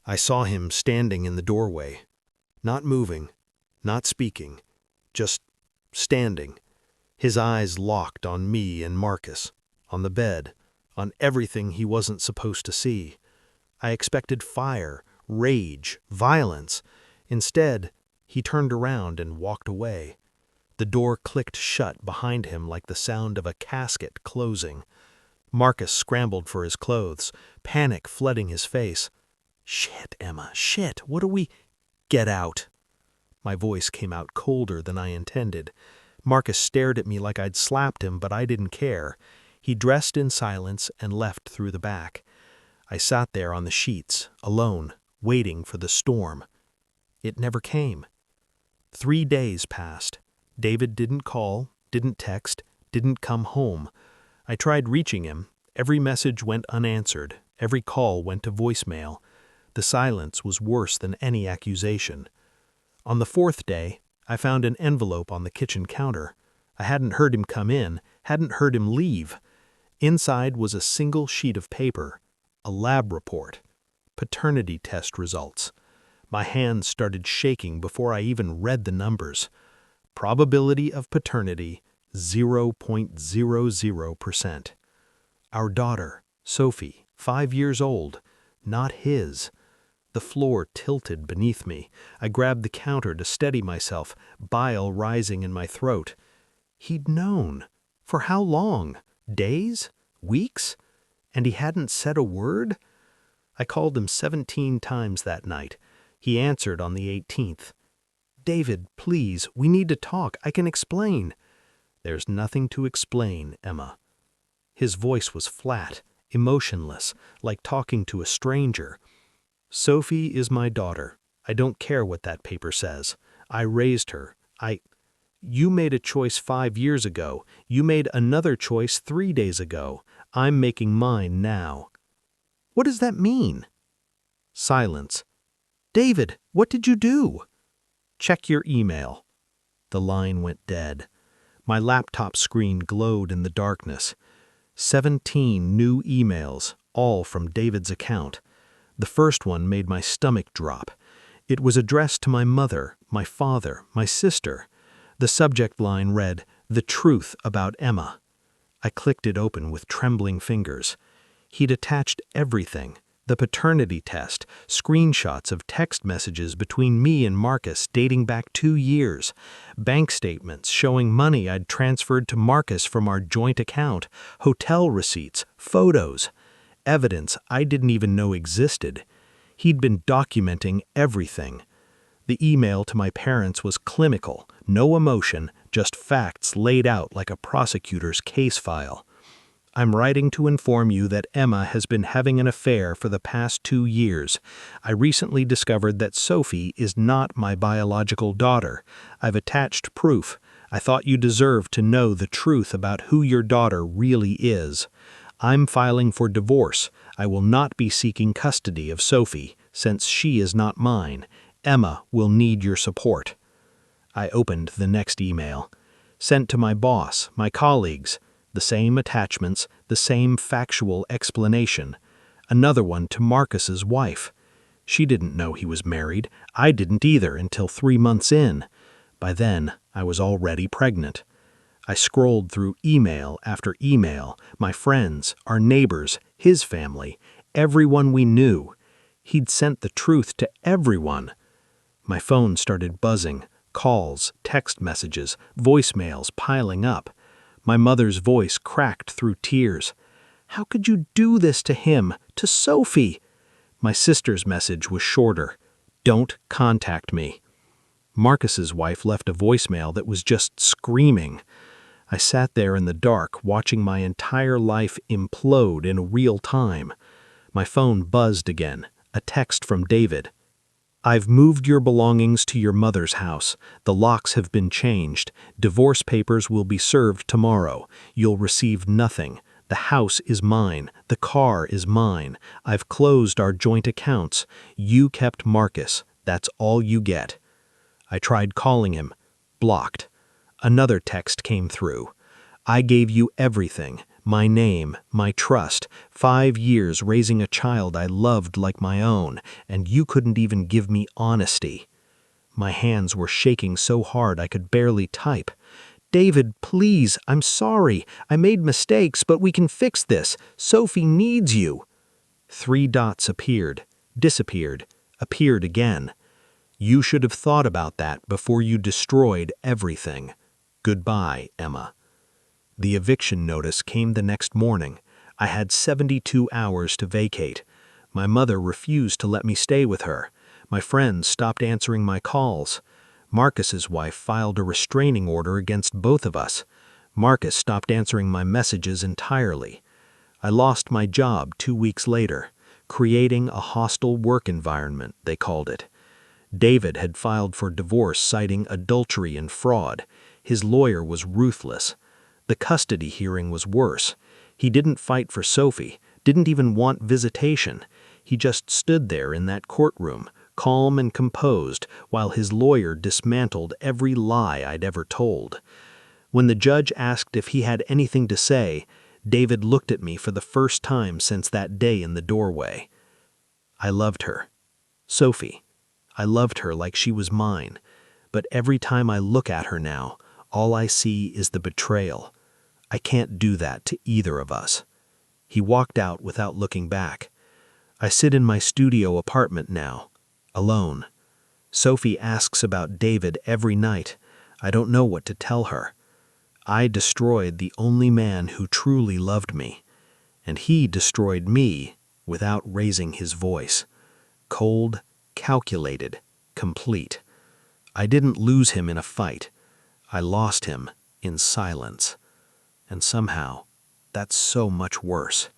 I saw him standing in the doorway, not moving, not speaking, just standing, his eyes locked on me and Marcus, on the bed, on everything he wasn't supposed to see. I expected fire, rage, violence. Instead, he turned around and walked away. The door clicked shut behind him like the sound of a casket closing. Marcus scrambled for his clothes, panic flooding his face. "Shit, Emma, shit, what do we—" "Get out." My voice came out colder than I intended. Marcus stared at me like I'd slapped him, but I didn't care. He dressed in silence and left through the back. I sat there on the sheets, alone, waiting for the storm. It never came. 3 days passed. David didn't call, didn't text, didn't come home. I tried reaching him. Every message went unanswered. Every call went to voicemail. The silence was worse than any accusation. On the 4th day, I found an envelope on the kitchen counter. I hadn't heard him come in, hadn't heard him leave. Inside was a single sheet of paper, a lab report, paternity test results. My hands started shaking before I even read the numbers. Probability of paternity, 0.00%. Our daughter, Sophie, 5 years old, not his. The floor tilted beneath me. I grabbed the counter to steady myself, bile rising in my throat. He'd known. For how long? Days? Weeks? And he hadn't said a word? I called him 17 times that night. He answered on the 18th. "David, please, we need to talk. I can explain." "There's nothing to explain, Emma." His voice was flat, emotionless, like talking to a stranger. "Sophie is my daughter. I don't care what that paper says. I raised her. You made a choice 5 years ago. You made another choice 3 days ago. I'm making mine now." "What does that mean?" Silence. "David, what did you do?" "Check your email." The line went dead. My laptop screen glowed in the darkness. 17 new emails, all from David's account. The first one made my stomach drop. It was addressed to my mother, my father, my sister. The subject line read, "The truth about Emma." I clicked it open with trembling fingers. He'd attached everything. The paternity test, screenshots of text messages between me and Marcus dating back 2 years, bank statements showing money I'd transferred to Marcus from our joint account, hotel receipts, photos, evidence I didn't even know existed. He'd been documenting everything. The email to my parents was clinical, no emotion, just facts laid out like a prosecutor's case file. "I'm writing to inform you that Emma has been having an affair for the past 2 years. I recently discovered that Sophie is not my biological daughter. I've attached proof. I thought you deserved to know the truth about who your daughter really is. I'm filing for divorce. I will not be seeking custody of Sophie, since she is not mine. Emma will need your support." I opened the next email. Sent to my boss, my colleagues. The same attachments, the same factual explanation. Another one to Marcus's wife. She didn't know he was married. I didn't either until 3 months in. By then, I was already pregnant. I scrolled through email after email, my friends, our neighbors, his family, everyone we knew. He'd sent the truth to everyone. My phone started buzzing, calls, text messages, voicemails piling up. My mother's voice cracked through tears. "How could you do this to him, to Sophie?" My sister's message was shorter. "Don't contact me." Marcus's wife left a voicemail that was just screaming. I sat there in the dark, watching my entire life implode in real time. My phone buzzed again, a text from David. "I've moved your belongings to your mother's house. The locks have been changed. Divorce papers will be served tomorrow. You'll receive nothing. The house is mine. The car is mine. I've closed our joint accounts. You kept Marcus. That's all you get." I tried calling him. Blocked. Another text came through. "I gave you everything. My name, my trust, 5 years raising a child I loved like my own, and you couldn't even give me honesty. My hands were shaking so hard I could barely type. David, please, I'm sorry. I made mistakes, but we can fix this. Sophie needs you. 3 dots appeared, disappeared, appeared again. You should have thought about that before you destroyed everything. Goodbye, Emma. The eviction notice came the next morning. I had 72 hours to vacate. My mother refused to let me stay with her. My friends stopped answering my calls. Marcus's wife filed a restraining order against both of us. Marcus stopped answering my messages entirely. I lost my job 2 weeks later, creating a hostile work environment, they called it. David had filed for divorce citing adultery and fraud. His lawyer was ruthless. The custody hearing was worse. He didn't fight for Sophie, didn't even want visitation. He just stood there in that courtroom, calm and composed, while his lawyer dismantled every lie I'd ever told. When the judge asked if he had anything to say, David looked at me for the first time since that day in the doorway. I loved her. Sophie. I loved her like she was mine. But every time I look at her now, all I see is the betrayal. I can't do that to either of us. He walked out without looking back. I sit in my studio apartment now, alone. Sophie asks about David every night. I don't know what to tell her. I destroyed the only man who truly loved me, and he destroyed me without raising his voice. Cold, calculated, complete. I didn't lose him in a fight. I lost him in silence. And somehow, that's so much worse.